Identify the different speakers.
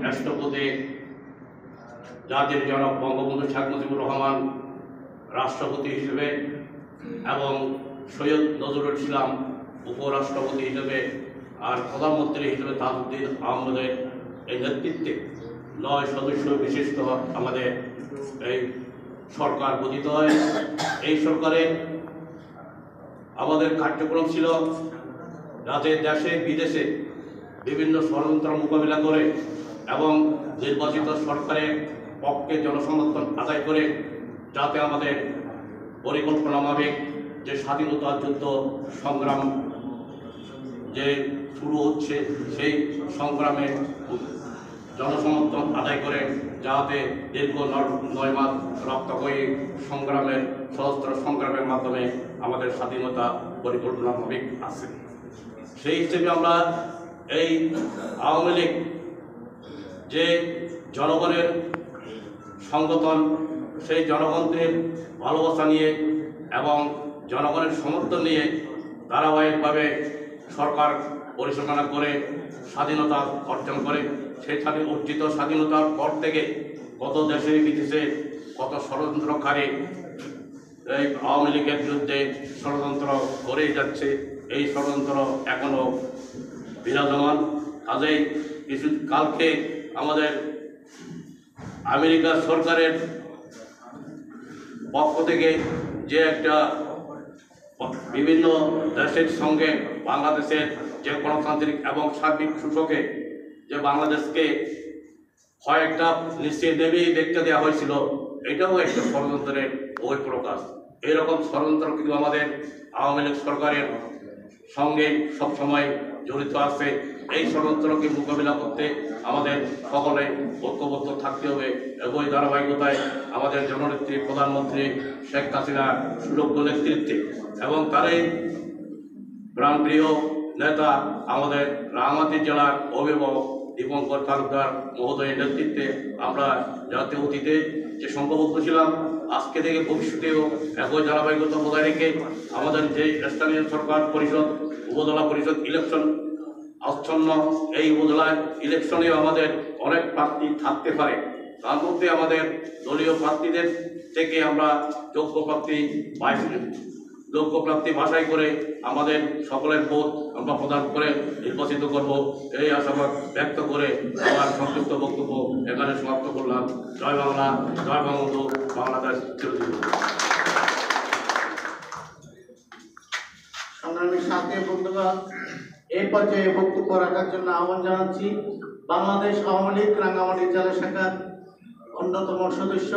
Speaker 1: রাষ্ট্রপতি জাতির জনক বঙ্গবন্ধু শেখ মুজিবুর রহমান রাষ্ট্রপতি হিসেবে এবং সৈয়দ নজরুল ইসলাম উপরাষ্ট্রপতি হিসেবে আর প্রধানমন্ত্রী হিসেবে তাজউদ্দিন আহমেদের এই নেতৃত্বে 9 সদস্য বিশিষ্ট আমাদের এই সরকার গঠিত হয়। এই সরকারের আমাদের কার্যক্রম ছিল যাতে দেশে বিদেশে বিভিন্ন ষড়যন্ত্র মোকাবিলা করে এবং নির্বাচিত সরকারের পক্ষে জনসমর্থন আদায় করে যাতে আমাদের পরিকল্পনা মাফিক যে স্বাধীনতা যুদ্ধ সংগ্রাম যে শুরু হচ্ছে সেই সংগ্রামে জনসমর্থন আদায় করে যাতে দীর্ঘ 9 মাস রক্তক্ষয়ী সংগ্রামের সশস্ত্র সংগ্রামের মাধ্যমে আমাদের স্বাধীনতা পরিকল্পনা মাফিক আছে। সেই হিসেবে আমরা এই আওয়ামী লীগ যে জনগণের সংগঠন, সেই জনগণের ভালোবাসা নিয়ে এবং জনগণের সমর্থন নিয়ে ধারাবাহিকভাবে সরকার পরিচালনা করে স্বাধীনতা অর্জন করে। সেই অর্জিত স্বাধীনতার পর থেকে কত দেশে বিদেশে কত ষড়যন্ত্রকারী এই আওয়ামী লীগের বিরুদ্ধে ষড়যন্ত্র করেই যাচ্ছে। এই ষড়যন্ত্র এখনও বিরাজমান। কাজেই কিছু কালকে আমাদের আমেরিকা সরকারের পক্ষ থেকে যে একটা বিভিন্ন দেশের সঙ্গে বাংলাদেশের যে গণতান্ত্রিক এবং সার্বিক সূচকে যে বাংলাদেশকে কয়েকটা নিশ্চয় দেবেই দেখতে দেওয়া হয়েছিল, এটাও একটা ষড়যন্ত্রের বহিঃপ্রকাশ। এইরকম ষড়যন্ত্র কিন্তু আমাদের আওয়ামী লীগ সরকারের সঙ্গে সবসময় জড়িত আছে। এই ষড়যন্ত্রকে মোকাবিলা করতে আমাদের সকলে ঐক্যবদ্ধ থাকতে হবে এবং এই ধারাবাহিকতায় আমাদের জননেত্রী প্রধানমন্ত্রী শেখ হাসিনার সুযোগ্য নেতৃত্বে এবং তারই প্রাণপ্রিয় নেতা আমাদের রাঙামাটি জেলার অভিভাবক দীপঙ্কর তালুকদার মহোদয়ের নেতৃত্বে আমরা জাতীয় অতীতে যে সংঘবদ্ধ ছিলাম, আজকে থেকে ভবিষ্যতেও একই ধারাবাহিকতা বজায় রেখে আমাদের যে স্থানীয় সরকার পরিষদ উপজেলা পরিষদ ইলেকশন আসন্ন, এই উপজেলা ইলেকশনেও আমাদের অনেক প্রার্থী থাকতে পারে। তার মধ্যে আমাদের দলীয় প্রার্থীদের থেকে আমরা যোগ্য প্রার্থী বাছাই করে আমাদের সকলের ভোট আমরা প্রদান করে নির্বাচিত করব, এই আশাবাদ ব্যক্ত করে আমার সংক্ষিপ্ত বক্তব্য এখানে সমাপ্ত করলাম। জয় বাংলা, জয় বঙ্গবন্ধু, বাংলাদেশ চিরজীবী।
Speaker 2: সংগ্রামী সাথী বন্ধুগণ, এই পর্যায়ে বক্তব্য রাখার জন্য আহ্বান জানাচ্ছি বাংলাদেশ আওয়ামী লীগ রাঙ্গামাটি জেলা শাখার অন্যতম সদস্য